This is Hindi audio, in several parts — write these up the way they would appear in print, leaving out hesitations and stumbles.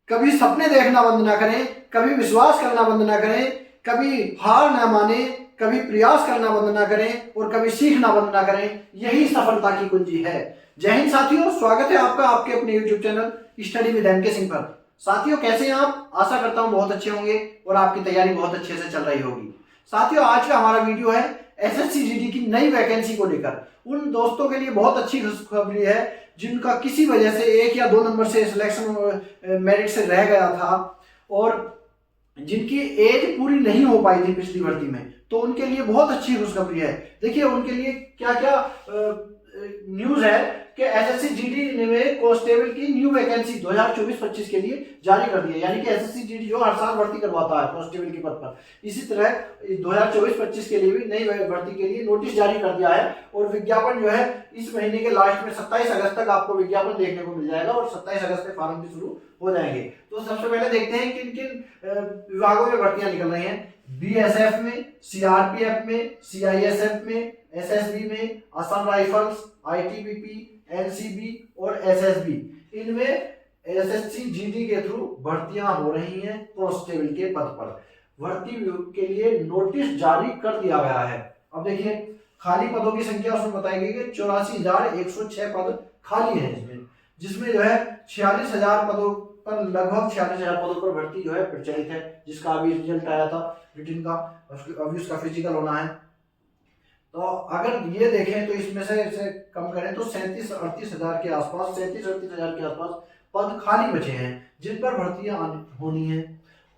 कभी सपने देखना बंद ना करें, कभी विश्वास करना बंद ना करें, कभी हार ना माने, कभी प्रयास करना बंद ना करें और कभी सीखना बंद ना करें। यही सफलता की कुंजी है। जय हिंद साथियों, स्वागत है आपका आपके अपने YouTube channel study with M K Singh पर। साथियों, कैसे हैं आप? आशा करता हूं बहुत अच्छे होंगे और आपकी तैयारी बहुत अच्छे से चल रही होगी। साथियों, आज का हमारा वीडियो है एसएससी जीडी की नई वैकेंसी को लेकर। उन दोस्तों के लिए बहुत अच्छी खुशखबरी है जिनका किसी वजह से 1 या 2 नंबर से सिलेक्शन मेरिट से रह गया था और जिनकी एज पूरी नहीं हो पाई थी पिछली भर्ती में, तो उनके लिए बहुत अच्छी खुशखबरी है। देखिए उनके लिए क्या क्या न्यूज है कि एसएससी जीडी ने कांस्टेबल की न्यू वैकेंसी 2024-25 के लिए जारी कर दी है। यानी कि एसएससी जीडी जो हर साल भर्ती करवाता है कांस्टेबल के पद पर, इसी तरह 2024-25 के लिए भी नई भर्ती के लिए नोटिस जारी कर दिया है। और विज्ञापन जो है इस महीने के लास्ट में 27 अगस्त तक आपको विज्ञापन देखने को मिल जाएगा और 27 अगस्त में फॉर्म भी शुरू हो जाएंगे। तो सबसे पहले देखते हैं किन किन विभागों में भर्तियां निकल रही हैं। बीएसएफ में, सीआरपीएफ में, सीआईएसएफ में, एसएसबी में, असम राइफल्स, आईटीबीपी, एनसीबी और एसएसबी, इनमें एसएससी जीडी के थ्रू भर्तियां हो रही हैं कांस्टेबल के पद पर। भर्ती के लिए नोटिस जारी कर दिया गया है। अब देखिए खाली पदों की संख्या उसमें बताई गई है 84,106 पद खाली है इसमें, जिसमें जो है 46,000 पदों पर, लगभग 46,000 पदों पर भर्ती जो है प्रचलित है, जिसका अभी रिजल्ट आया था रिटन का, अभी उसका फिजिकल होना है। तो अगर ये देखें तो इसमें से इसे कम करें तो 37-38 हजार के आसपास, 37-38 हजार के आसपास पद खाली बचे हैं जिन पर भर्तियां होनी है।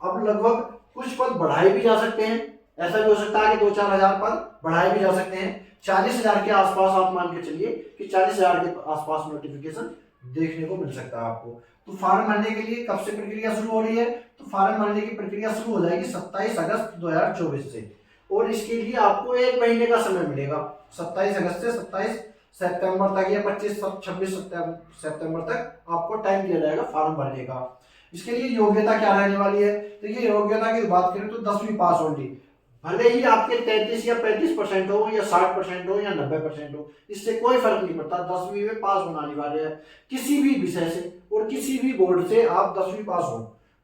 अब लगभग कुछ पद बढ़ाए भी जा सकते हैं, ऐसा भी हो सकता है कि 2-4 हजार पद बढ़ाए भी जा सकते हैं। 40,000 के आसपास आप मान के चलिए कि 40,000 के आसपास नोटिफिकेशन देखने को मिल सकता है आपको। तो फॉर्म भरने के लिए कब से प्रक्रिया शुरू हो रही है? तो फॉर्म भरने की प्रक्रिया शुरू हो जाएगी 27 अगस्त 2024 से, और इसके लिए आपको 1 महीने का समय मिलेगा। 27 अगस्त से 27 सितंबर तक या 25-26 सितंबर तक आपको टाइम दिया जाएगा फॉर्म भरने का। इसके लिए योग्यता क्या रहने वाली है? देखिए योग्यता की बात करें तो 10वीं पास ओनली, भले ही आपके 33 या 35% हो या 60% हो या 90% हो, इससे कोई फर्क नहीं पड़ता। 10वीं में पास होना अनिवार्य है किसी भी विषय से और किसी भी बोर्ड से आप 10वीं पास हो,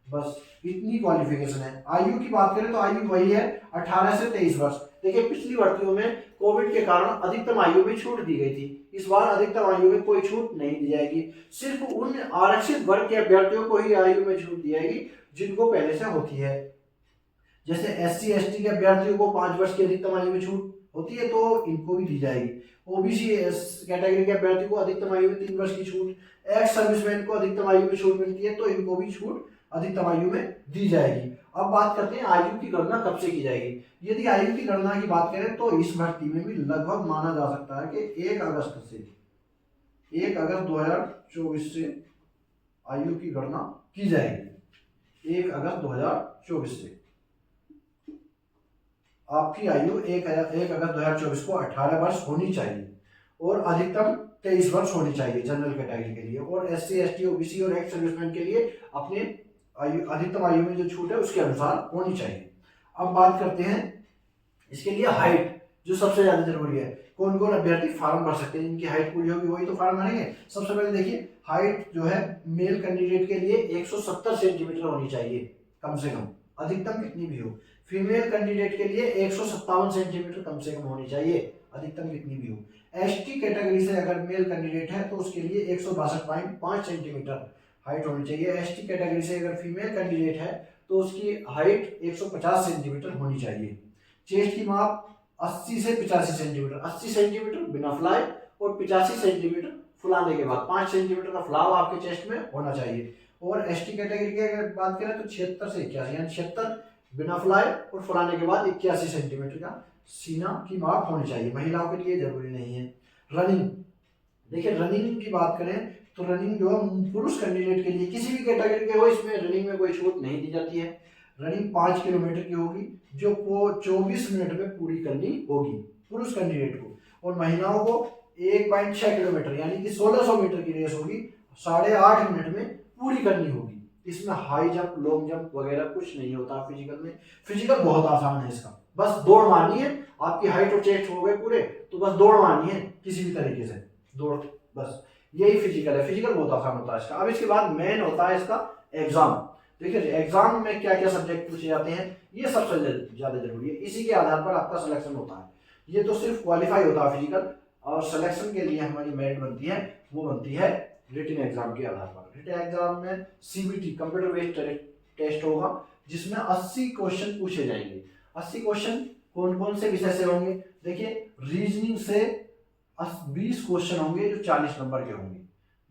बस इतनी क्वालिफिकेशन है। आयु की बात करें तो आयु वही है 18 से 23 वर्ष। देखिए पिछली भर्तियों में कोविड के कारण अधिकतम आयु में छूट दी गई थी, इस बार अधिकतम आयु में कोई छूट नहीं दी जाएगी। सिर्फ उन आरक्षित वर्ग के अभ्यर्थियों को ही आयु में छूट दी जाएगी जिनको पहले से होती है। जैसे एससी एसटी के अभ्यर्थियों को 5 वर्ष की अधिकतम आयु में छूट होती है तो इनको भी दी जाएगी। ओबीसी कैटेगरी के अभ्यर्थी को अधिकतम आयु में 3 वर्ष की छूट, एक्स सर्विसमैन को अधिकतम आयु में छूट मिलती है तो इनको भी छूट अधिकतम आयु में दी जाएगी। अब बात करते हैं आयु की गणना कब से की जाएगी। यदि आयु की गणना की बात करें तो इस भर्ती में भी लगभग माना जा सकता है कि 1 अगस्त 2024 से आयु की गणना की जाएगी। 1 अगस्त 2024 से आपकी आयु 1 अगस्त 2024 को 18 वर्ष होनी चाहिए और अधिकतम 23 वर्ष होनी चाहिए जनरल कैटेगरी के लिए, और एससी एसटी ओबीसी और एक्स सर्विसमैन के लिए अपने आयु अधिकतम आयु में जो छूट है उसके अनुसार होनी चाहिए। अब बात करते हैं इसके लिए हाइट, जो सबसे ज्यादा जरूरी है। कौन कौन अभ्यर्थी फॉर्म भर सकते हैं, जिनकी हाइट पूरी होगी वही तो फॉर्म भरेंगे। सबसे पहले देखिए हाइट जो है मेल कैंडिडेट के लिए 170 सेंटीमीटर होनी चाहिए कम से कम, अधिकतम कितनी भी हो। फीमेल कैंडिडेट के लिए 157 सेंटीमीटर कम से कम होनी चाहिए, अधिकतम कितनी भी हो। एसटी कैटेगरी से अगर मेल कैंडिडेट है तो उसके लिए 162.5 सेंटीमीटर हाइट होनी चाहिए। एसटी कैटेगरी से अगर फीमेल कैंडिडेट है तो उसकी हाइट 150 सेंटीमीटर होनी चाहिए। चेस्ट की माप 80 से 85 सेंटीमीटर, 80 सेंटीमीटर बिना फुलाए और 85 सेंटीमीटर फुलाने के बाद 5 सेंटीमीटर का फुलाव आपके चेस्ट में होना चाहिए। और एसटी कैटेगरी की अगर बात करें तो 76 से 81, यानी 76 बिना फुलाए और फुलाने के बाद 81 सेंटीमीटर का सीना की माप होनी चाहिए। महिलाओं के लिए जरूरी नहीं है। रनिंग, देखिए रनिंग की बात करें तो रनिंग जो है पुरुष कैंडिडेट के लिए किसी भी कैटेगरी के हो, इसमें रनिंग में कोई छूट नहीं दी जाती है। रनिंग 5 किलोमीटर की होगी जो को 24 मिनट में पूरी करनी होगी पुरुष कैंडिडेट को, और महिलाओं को 1.6 किलोमीटर यानी कि 1600 मीटर की रेस होगी 8.5 मिनट में पूरी करनी होगी। इसमें हाई जंप लॉन्ग जंप वगैरह कुछ नहीं होता फिजिकल में। फिजिकल बहुत आसान है इसका, बस दौड़ मारनी है। आपकी हाइट और चेस्ट हो गए पूरे तो बस दौड़ मारनी है किसी भी तरीके से, दौड़, बस यही फिजिकल है। फिजिकल बहुत आसान होता है इसका। अब इसके बाद मेन होता है इसका एग्जाम। देखिए एग्जाम में क्या क्या सब्जेक्ट पूछे जाते हैं, ये सबसे ज्यादा जरूरी है, इसी के आधार पर आपका सिलेक्शन होता है। ये तो सिर्फ क्वालिफाई होता है फिजिकल, और सिलेक्शन के लिए हमारी मेरिट बनती है, वो बनती है रिटन एग्जाम के आधार पर। रिटन एग्जाम में सीबीटी कंप्यूटर बेस्ड टेस्ट होगा, जिसमें 80 क्वेश्चन पूछे जाएंगे। 80 क्वेश्चन कौन कौन से विषय से होंगे? देखिए रीजनिंग से 20 क्वेश्चन होंगे जो 40 नंबर के होंगे,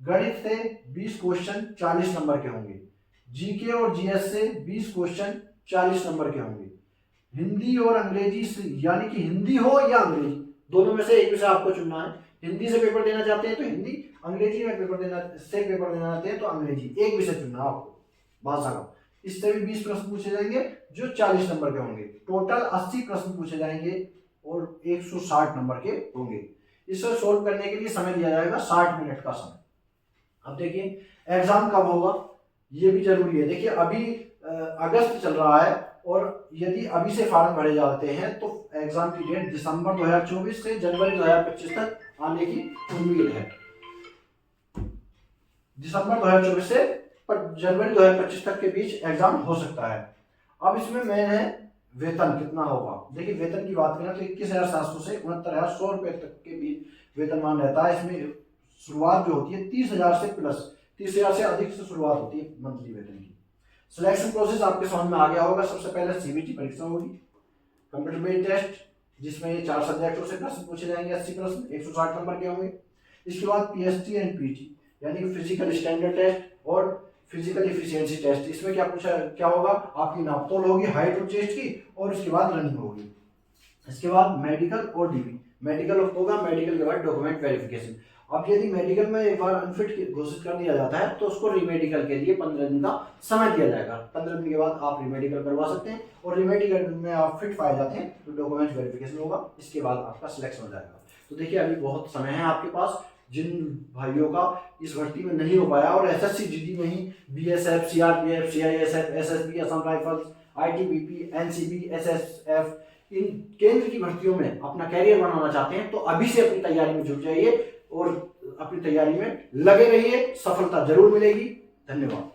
गणित से 20 क्वेश्चन 40 नंबर के होंगे, जीके और जीएस से 20 क्वेश्चन 40 नंबर के होंगे, हिंदी और अंग्रेजी से, यानी कि हिंदी हो या अंग्रेजी, दोनों में से एक विषय आपको चुनना है। हिंदी से पेपर देना चाहते हैं तो हिंदी, अंग्रेजी में पेपर देना चाहते हैं तो अंग्रेजी, एक विषय चुनना आपको भाषा का। इससे भी 20 प्रश्न पूछे जाएंगे जो 40 नंबर के होंगे। टोटल 80 प्रश्न पूछे जाएंगे और 160 नंबर के होंगे। इसे सोल्व करने के लिए समय दिया जाएगा 60 मिनट का समय। अब देखिए एग्जाम कब होगा, ये भी जरूरी है। देखिए अभी अगस्त चल रहा है, और यदि अभी से फॉर्म भरे जाते हैं तो एग्जाम की डेट दिसंबर 2024 से जनवरी 2025 तक आने की उम्मीद है। दिसंबर 2024 से जनवरी 2025 तक के बीच एग्जाम हो सकता है। अब इसमें मेन है वेतन कितना होगा। देखिए वेतन की बात करें तो 21,700 से 69,100 रुपए तक के बीच वेतनमान रहता है। इसमें शुरुआत जो होती है 30,000 से प्लस, 30,000 से अधिक से शुरुआत होती है मंथली वेतन की। सिलेक्शन प्रोसेस आपके समझ में आ गया होगा। सबसे पहले सीबीटी परीक्षा होगी, कंप्यूटर बेस्ड टेस्ट, जिसमें ये 4 सब्जेक्टों से प्रश्न पूछे जाएंगे, 80 प्रश्न 160 नंबर के होंगे। इसके बाद पीएसटी एंड पीटी, यानी कि फिजिकल स्टैंडर्ड टेस्ट और फिजिकल इफिशियंसी टेस्ट। इसमें क्या होगा, आपकी नापतोल होगी हाइट और चेस्ट की, और उसके बाद रनिंग होगी। इसके बाद मेडिकल और डीबी, मेडिकल होगा, मेडिकल के बाद डॉक्यूमेंट वेरिफिकेशन। अब यदि मेडिकल में एक बार अनफिट घोषित कर दिया जाता है तो उसको रीमेडिकल के लिए 15 दिन का समय दिया जाएगा। 15 दिन के बाद आप रीमेडिकल करवा सकते हैं, और रीमेडिकल में आप फिट पाए जाते हैं तो डॉक्यूमेंट वेरिफिकेशन होगा। इसके बाद आपका सिलेक्शन हो जाएगा। तो देखिए अभी बहुत समय है आपके पास। जिन भाइयों का इस भर्ती में नहीं हो पाया और एसएससी जीडी में ही BSF, CRPF, CISF, SSB, Assam Rifles, ITBP, NCB, SSF, इन केंद्र की भर्तियों में अपना कैरियर बनाना चाहते हैं तो अभी से अपनी तैयारी में जुट जाइए और अपनी तैयारी में लगे रहिए। सफलता जरूर मिलेगी। धन्यवाद।